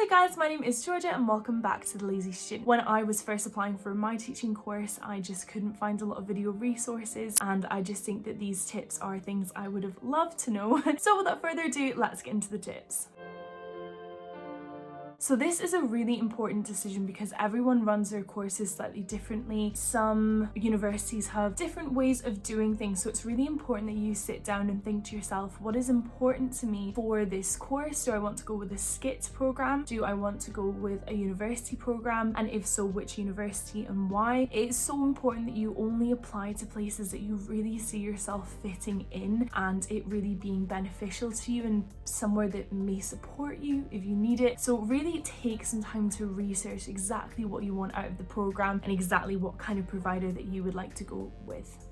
Hey guys, my name is Georgia and welcome back to The Lazy Student. When I was first applying for my teaching course, I just couldn't find a lot of video resources, and I just think that these tips are things I would have loved to know. So without further ado, let's get into the tips. So this is a really important decision because everyone runs their courses slightly differently. Some universities have different ways of doing things, so it's really important that you sit down and think to yourself, what is important to me for this course? Do I want to go with a SCITT program? Do I want to go with a university program? And if so, which university and why? It's so important that you only apply to places that you really see yourself fitting in and it really being beneficial to you and somewhere that may support you if you need it. So really take some time to research exactly what you want out of the program and exactly what kind of provider that you would like to go with.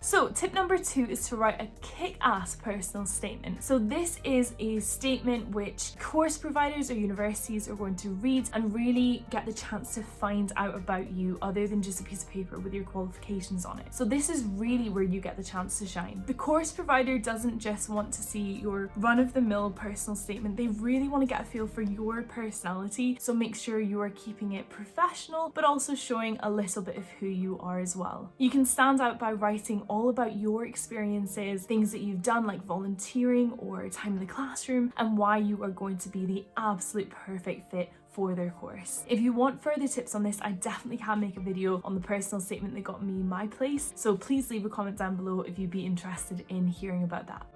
So tip number 2 is to write a kick-ass personal statement. So this is a statement which course providers or universities are going to read and really get the chance to find out about you other than just a piece of paper with your qualifications on it. So this is really where you get the chance to shine. The course provider doesn't just want to see your run-of-the-mill personal statement, they really want to get a feel for your personality. So make sure you are keeping it professional but also showing a little bit of who you are as well. You can stand out by writing all about your experiences, things that you've done like volunteering or time in the classroom, and why you are going to be the absolute perfect fit for their course. If you want further tips on this, I definitely can make a video on the personal statement that got me my place, so please leave a comment down below if you'd be interested in hearing about that.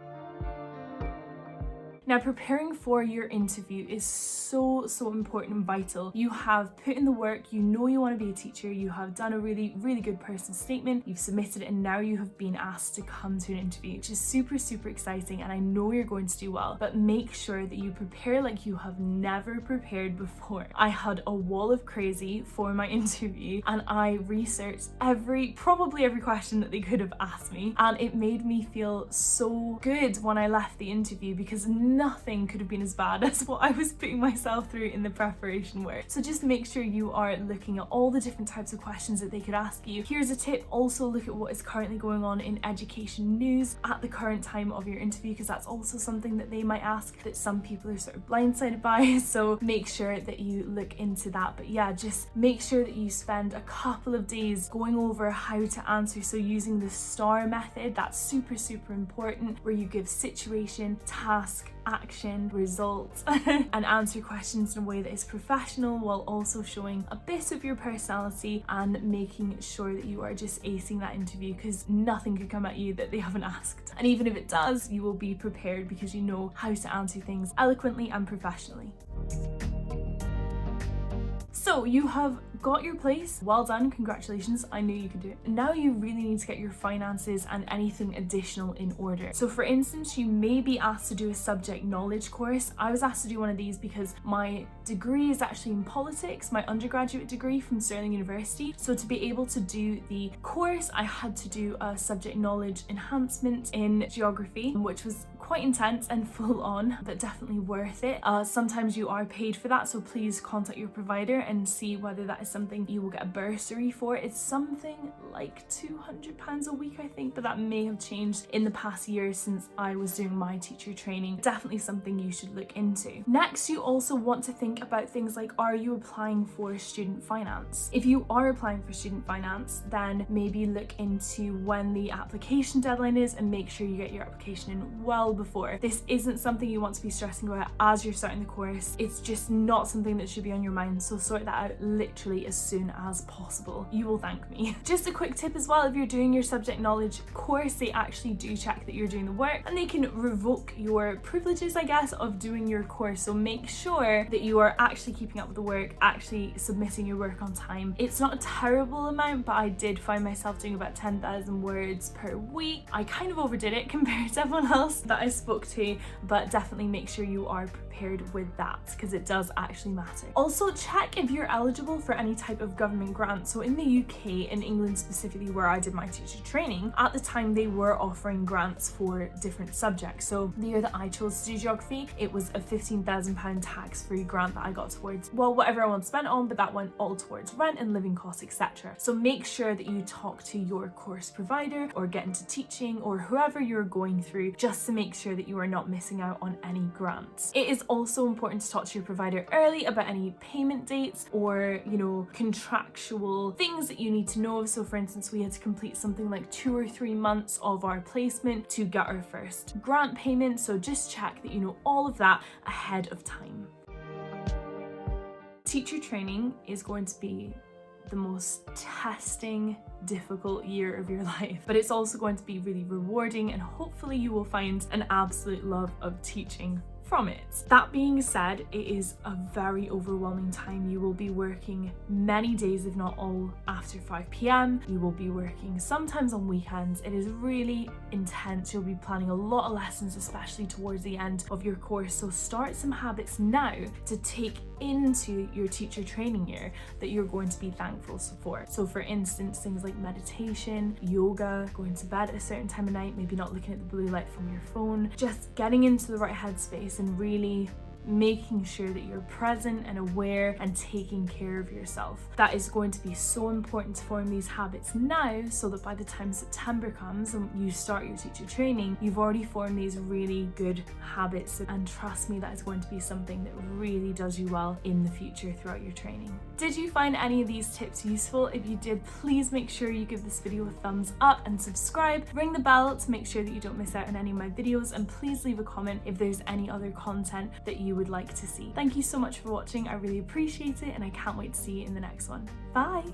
Now, preparing for your interview is so important and vital. You have put in the work, you know you want to be a teacher, you have done a really good personal statement, you've submitted it, and now you have been asked to come to an interview, which is super exciting, and I know you're going to do well, but make sure that you prepare like you have never prepared before. I had a wall of crazy for my interview and I researched probably every question that they could have asked me, and it made me feel so good when I left the interview because nothing could have been as bad as what I was putting myself through in the preparation work. So just make sure you are looking at all the different types of questions that they could ask you. Here's a tip, also look at what is currently going on in education news at the current time of your interview, because that's also something that they might ask that some people are sort of blindsided by, so make sure that you look into that. But yeah, just make sure that you spend a couple of days going over how to answer, so using the STAR method, that's super important, where you give situation, task, action, results, and answer questions in a way that is professional while also showing a bit of your personality and making sure that you are just acing that interview, because nothing could come at you that they haven't asked. And even if it does, you will be prepared because you know how to answer things eloquently and professionally. So you have got your place, well done, congratulations, I knew you could do it. Now you really need to get your finances and anything additional in order. So for instance, you may be asked to do a subject knowledge course. I was asked to do one of these because my degree is actually in politics, my undergraduate degree from Sunderland University. So to be able to do the course, I had to do a subject knowledge enhancement in geography, which was quite intense and full on, but definitely worth it. Sometimes you are paid for that, so please contact your provider and see whether that is something you will get a bursary for. It's something like £200 a week, I think, but that may have changed in the past year since I was doing my teacher training. Definitely something you should look into. Next, you also want to think about things like, are you applying for student finance? If you are applying for student finance, then maybe look into when the application deadline is and make sure you get your application in well before. This isn't something you want to be stressing about as you're starting the course. It's just not something that should be on your mind, so sort that out literally as soon as possible. You will thank me. Just a quick tip as well, if you're doing your subject knowledge course, they actually do check that you're doing the work and they can revoke your privileges, I guess, of doing your course. So make sure that you are actually keeping up with the work, actually submitting your work on time. It's not a terrible amount, but I did find myself doing about 10,000 words per week. I kind of overdid it compared to everyone else that I spoke to, but definitely make sure you are prepared with that because it does actually matter. Also, check if you're eligible for any type of government grant. So in the UK, in England specifically where I did my teacher training, at the time they were offering grants for different subjects. So the year that I chose to do geography, it was a £15,000 tax-free grant that I got towards, well, whatever I want to spend on, but that went all towards rent and living costs, etc. So make sure that you talk to your course provider or get into teaching or whoever you're going through, just to make sure that you are not missing out on any grants. It is also important to talk to your provider early about any payment dates or, contractual things that you need to know. So for instance, we had to complete something like 2 or 3 months of our placement to get our first grant payment. So just check that you know all of that ahead of time. Teacher training is going to be the most testing, difficult year of your life, but it's also going to be really rewarding, and hopefully you will find an absolute love of teaching from it. That being said, it is a very overwhelming time. You will be working many days, if not all, after 5 p.m. You will be working sometimes on weekends. It is really intense. You'll be planning a lot of lessons, especially towards the end of your course. So start some habits now to take into your teacher training year that you're going to be thankful for. So for instance, things like meditation, yoga, going to bed at a certain time of night, maybe not looking at the blue light from your phone, just getting into the right headspace and really making sure that you're present and aware and taking care of yourself. That is going to be so important to form these habits now, so that by the time September comes and you start your teacher training, you've already formed these really good habits. And trust me, that is going to be something that really does you well in the future throughout your training. Did you find any of these tips useful? If you did, please make sure you give this video a thumbs up and subscribe. Ring the bell to make sure that you don't miss out on any of my videos, and please leave a comment if there's any other content that you would like to see. Thank you so much for watching. I really appreciate it, and I can't wait to see you in the next one. Bye!